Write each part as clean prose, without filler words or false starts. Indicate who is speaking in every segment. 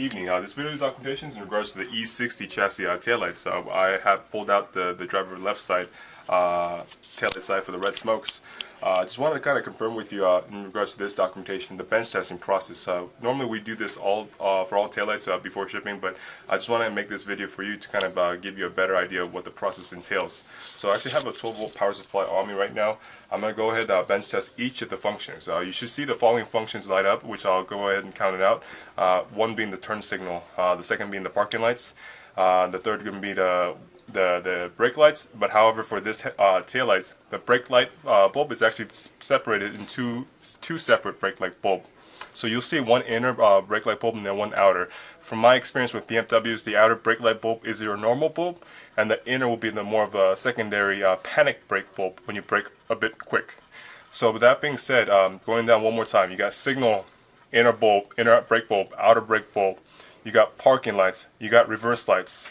Speaker 1: evening. This video documentation is in regards to the E60 chassis taillights. I have pulled out the driver left side taillight side for the red smokes. I just wanted to kind of confirm with you in regards to this documentation, the bench testing process. Normally we do this all for all taillights before shipping, but I just want to make this video for you to kind of give you a better idea of what the process entails. So I actually have a 12-volt power supply on me right now. I'm going to go ahead and bench test each of the functions. You should see the following functions light up, which I'll go ahead and count it out. One being the turn signal, the second being the parking lights, the third going to be the brake lights. But however, for this tail lights, the brake light bulb is actually separated into two separate brake light bulb. So you'll see one inner brake light bulb and then one outer. From my experience with BMWs, the outer brake light bulb is your normal bulb, and the inner will be the more of a secondary panic brake bulb when you brake a bit quick. So with that being said, going down one more time, you got signal, inner bulb, inner brake bulb, outer brake bulb. You got parking lights, you got reverse lights.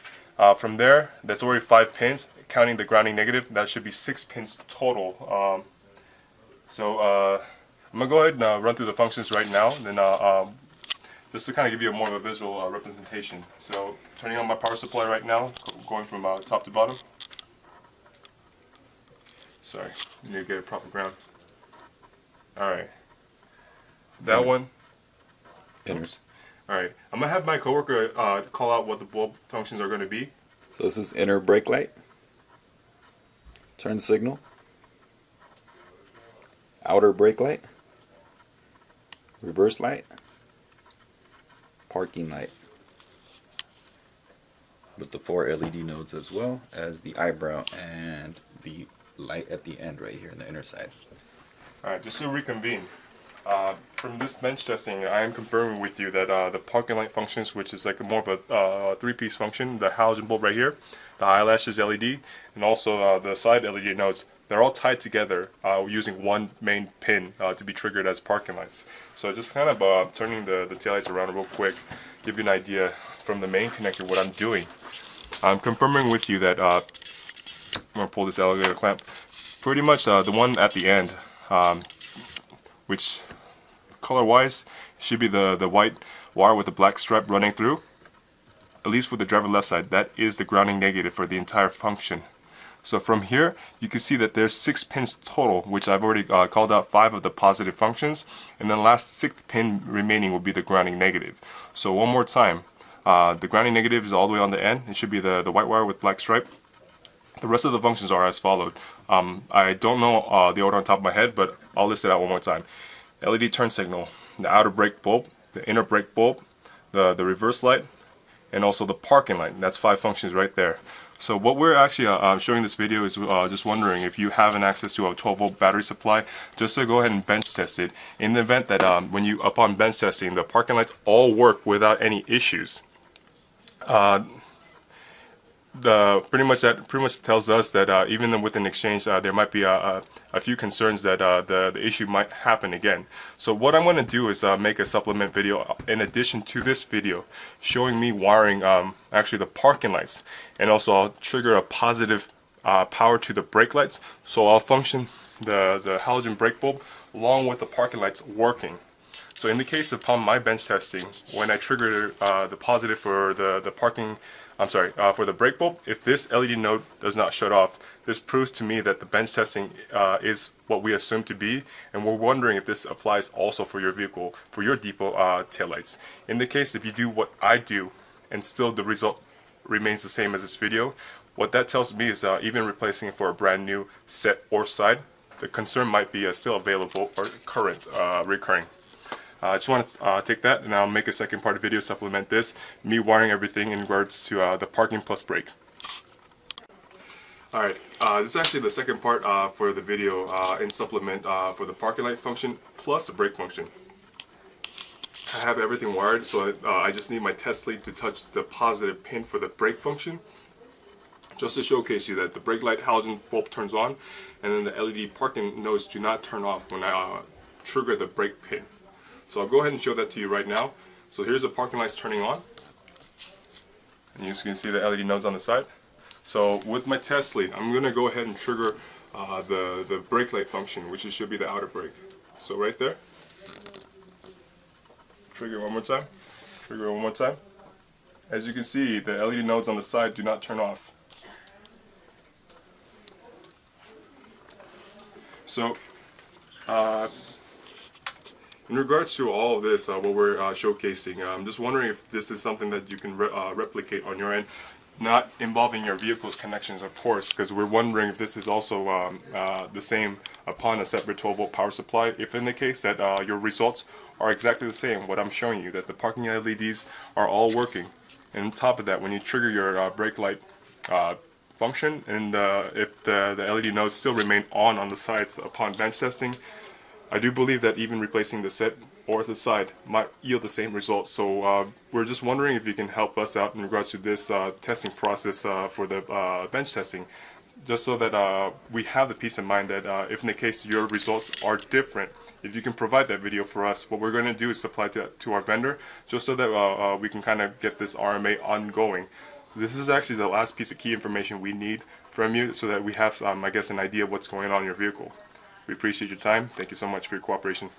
Speaker 1: From there, that's already 5 pins. Counting the grounding negative, that should be 6 pins total. I'm going to go ahead and run through the functions right now, and then just to kind of give you more of a visual representation. So turning on my power supply right now, going from top to bottom. Sorry, I need to get a proper ground. Alright. That one. Oops. Alright, I'm going to have my coworker call out what the bulb functions are going to be.
Speaker 2: So this is inner brake light, turn signal, outer brake light, reverse light, parking light, with the 4 LED nodes as well as the eyebrow and the light at the end right here in the inner side.
Speaker 1: Alright, just to reconvene. From this bench testing, I am confirming with you that the parking light functions, which is like more of a 3-piece function, the halogen bulb right here, the eyelashes LED, and also the side LED nodes, they're all tied together using one main pin to be triggered as parking lights. So just kind of turning the taillights around real quick, give you an idea from the main connector what I'm doing. I'm confirming with you that I'm going to pull this alligator clamp. Pretty much the one at the end, which color-wise should be the white wire with the black stripe running through. At least for the driver left side, that is the grounding negative for the entire function. So from here, you can see that there's 6 pins total, which I've already called out 5 of the positive functions, and then the last 6th pin remaining will be the grounding negative. So one more time, the grounding negative is all the way on the end. It should be the white wire with black stripe. The rest of the functions are as followed. I don't know the order on top of my head, but I'll list it out one more time. LED turn signal, the outer brake bulb, the inner brake bulb, the reverse light, and also the parking light. That's 5 functions right there. So what we're actually showing this video is just wondering if you have an access to a 12-volt battery supply, just to go ahead and bench test it. In the event that when you upon bench testing, the parking lights all work without any issues. Pretty much tells us that even with an exchange, there might be a few concerns that the issue might happen again. So what I'm going to do is make a supplement video in addition to this video, showing me wiring actually the parking lights, and also I'll trigger a positive power to the brake lights. So I'll function the halogen brake bulb along with the parking lights working. So in the case upon my bench testing, when I trigger the positive for the parking, for the brake bulb, if this LED node does not shut off, this proves to me that the bench testing is what we assume to be, and we're wondering if this applies also for your vehicle, for your depot taillights. In the case if you do what I do, and still the result remains the same as this video, what that tells me is even replacing it for a brand new set or side, the concern might be still available or current recurring. I just want to take that and I'll make a second part of the video, supplement this, me wiring everything in regards to the parking plus brake. Alright, this is actually the second part for the video in supplement for the parking light function plus the brake function. I have everything wired, so I just need my test lead to touch the positive pin for the brake function, just to showcase you that the brake light halogen bulb turns on, and then the LED parking nodes do not turn off when I trigger the brake pin. So I'll go ahead and show that to you right now. So here's the parking lights turning on, and you can see the LED nodes on the side. So with my test lead, I'm going to go ahead and trigger the brake light function, which should be the outer brake. So right there, trigger one more time. Trigger it one more time. As you can see, the LED nodes on the side do not turn off. So, in regards to all of this, what we're showcasing, I'm just wondering if this is something that you can replicate on your end, not involving your vehicle's connections, of course, because we're wondering if this is also the same upon a separate 12-volt power supply. If in the case that your results are exactly the same, what I'm showing you, that the parking LEDs are all working, and on top of that, when you trigger your brake light function, and if the LED nodes still remain on the sides upon bench testing, I do believe that even replacing the set or the side might yield the same results. So we're just wondering if you can help us out in regards to this testing process for the bench testing, just so that we have the peace of mind that if in the case your results are different, if you can provide that video for us, what we're going to do is supply to our vendor, just so that we can kind of get this RMA ongoing. This is actually the last piece of key information we need from you, so that we have, I guess, an idea of what's going on in your vehicle. We appreciate your time. Thank you so much for your cooperation.